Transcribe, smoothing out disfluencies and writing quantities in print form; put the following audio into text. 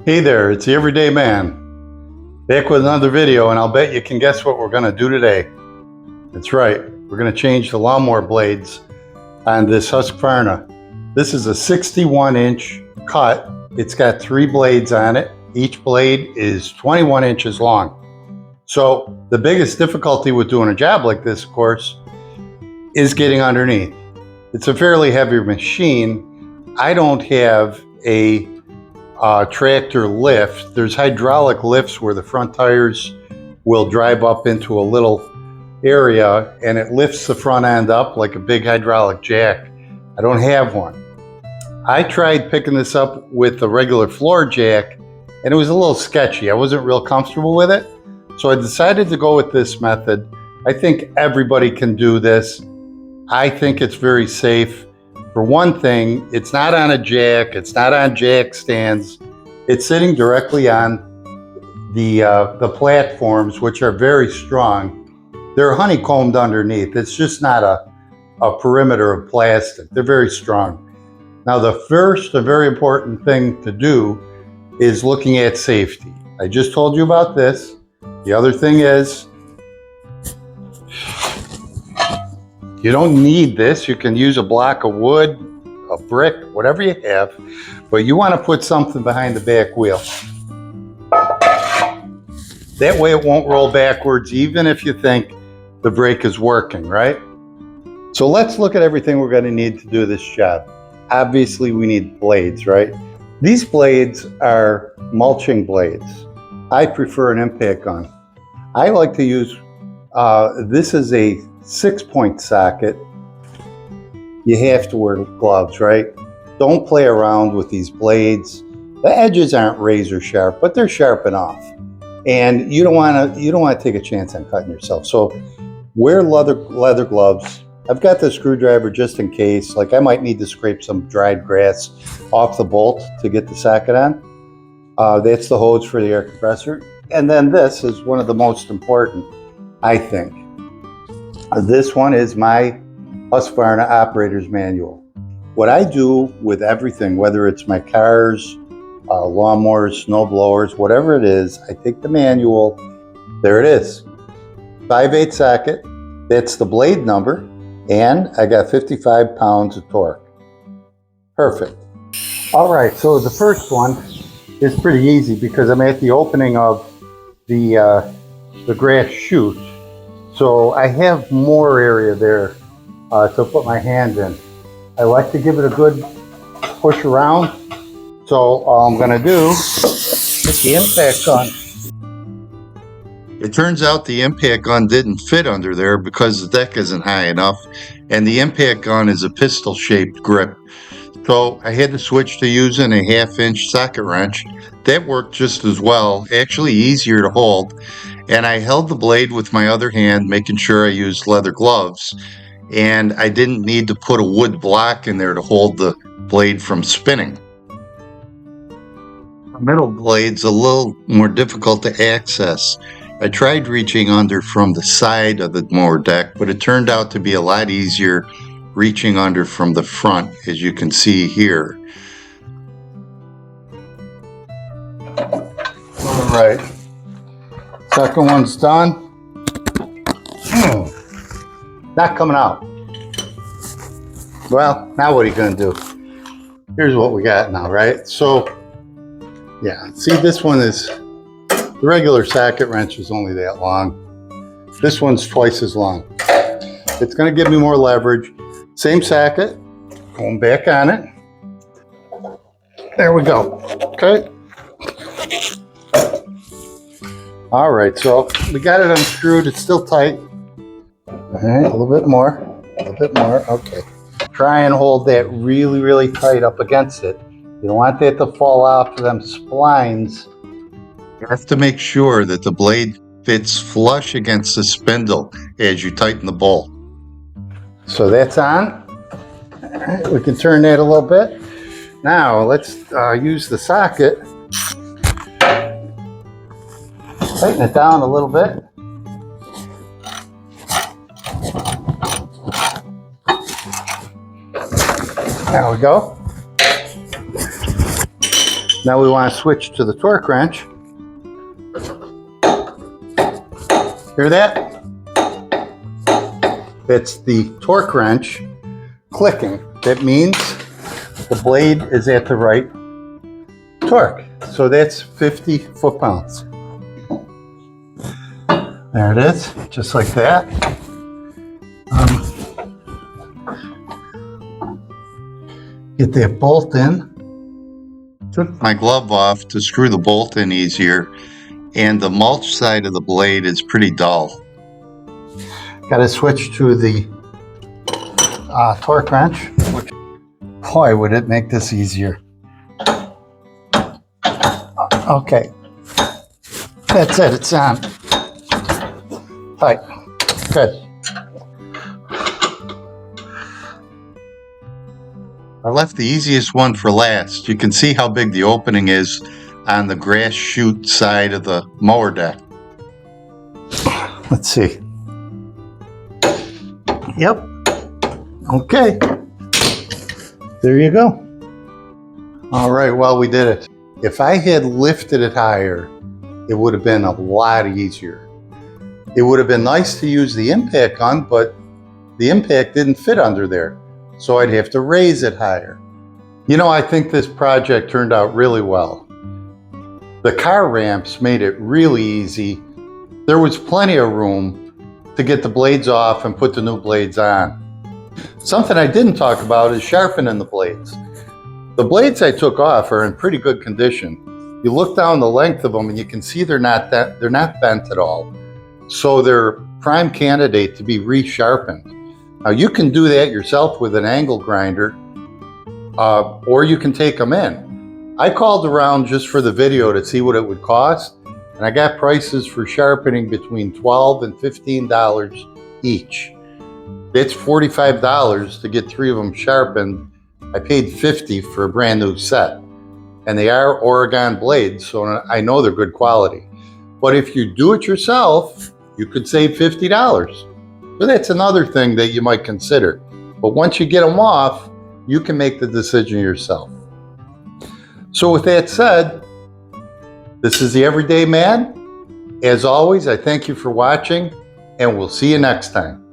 Hey there, it's the Everyday Man, back with another video, and I'll bet you can guess what we're going to do today. That's right, we're going to change the lawnmower blades on this Husqvarna. This is a 61-inch cut. It's got 3 blades on it. Each blade is 21 inches long. So the biggest difficulty with doing a job like this, of course, is getting underneath. It's a fairly heavy machine. I don't have a tractor lift. There's hydraulic lifts where the front tires will drive up into a little area and it lifts the front end up like a big hydraulic jack. I don't have one. I tried picking this up with a regular floor jack and it was a little sketchy. I wasn't real comfortable with it. So I decided to go with this method. I think everybody can do this. I think it's very safe. For one thing, it's not on a jack, it's not on jack stands. It's sitting directly on the platforms, which are very strong. They're honeycombed underneath. It's just not a perimeter of plastic. They're very strong. Now, the very important thing to do is looking at safety. I just told you about this. The other thing is, you don't need this. You can use a block of wood, a brick, whatever you have, but you want to put something behind the back wheel. That way it won't roll backwards, even if you think the brake is working, right? So let's look at everything we're going to need to do this job. Obviously, we need blades, right? These blades are mulching blades. I prefer an impact gun. I like to use, this is a 6-point socket. You have to wear gloves, right? Don't play around with these blades. The edges aren't razor sharp, but they're sharp enough. And you don't want to take a chance on cutting yourself. So wear leather gloves. I've got the screwdriver just in case. Like I might need to scrape some dried grass off the bolt to get the socket on. That's the hose for the air compressor. And then this is one of the most important, I think. This one is my Husqvarna operator's manual. What I do with everything, whether it's my cars, lawnmowers, snow blowers, whatever it is, I take the manual. There it is. 5/8 socket. That's the blade number. And I got 55 pounds of torque. Perfect. All right, so the first one is pretty easy because I'm at the opening of the grass chute. So I have more area there to put my hand in. I like to give it a good push around. So all I'm gonna do is put the impact gun. It turns out the impact gun didn't fit under there because the deck isn't high enough, and the impact gun is a pistol-shaped grip. So I had to switch to using a 1/2-inch socket wrench. That worked just as well, actually easier to hold. And I held the blade with my other hand, making sure I used leather gloves. And I didn't need to put a wood block in there to hold the blade from spinning. The middle blade's a little more difficult to access. I tried reaching under from the side of the mower deck, but it turned out to be a lot easier reaching under from the front, as you can see here. All right. Second one's done. Not coming out. Well, now what are you going to do? Here's what we got now, right? So, yeah, see, this one is, the regular socket wrench is only that long. This one's twice as long. It's going to give me more leverage. Same socket, going back on it. There we go. Okay. All right, so we got it unscrewed. It's still tight. All right, a little bit more, okay. Try and hold that really, really tight up against it. You don't want that to fall off of them splines. You have to make sure that the blade fits flush against the spindle as you tighten the bolt. So that's on. All right, we can turn that a little bit. Now let's use the socket. Tighten it down a little bit. There we go. Now we want to switch to the torque wrench. Hear that? It's the torque wrench clicking. That means the blade is at the right torque. So that's 50 foot-pounds. There it is, just like that. Get that bolt in. Took my glove off to screw the bolt in easier, and the mulch side of the blade is pretty dull. Got to switch to the torque wrench. Boy, would it make this easier. Okay, that's it, it's on. Tight, good. I left the easiest one for last. You can see how big the opening is on the grass chute side of the mower deck. Let's see. Yep. Okay. There you go. All right, well, we did it. If I had lifted it higher, it would have been a lot easier. It would have been nice to use the impact gun, but the impact didn't fit under there. So I'd have to raise it higher. You know, I think this project turned out really well. The car ramps made it really easy. There was plenty of room to get the blades off and put the new blades on. Something I didn't talk about is sharpening the blades. The blades I took off are in pretty good condition. You look down the length of them and you can see they're not bent at all. So they're prime candidate to be resharpened. Now you can do that yourself with an angle grinder, or you can take them in. I called around just for the video to see what it would cost, and I got prices for sharpening between $12 and $15 each. That's $45 to get 3 of them sharpened. I paid $50 for a brand new set. And they are Oregon blades, so I know they're good quality. But if you do it yourself, you could save $50. So that's another thing that you might consider. But once you get them off, you can make the decision yourself. So with that said, this is the Everyday Man. As always, I thank you for watching, and we'll see you next time.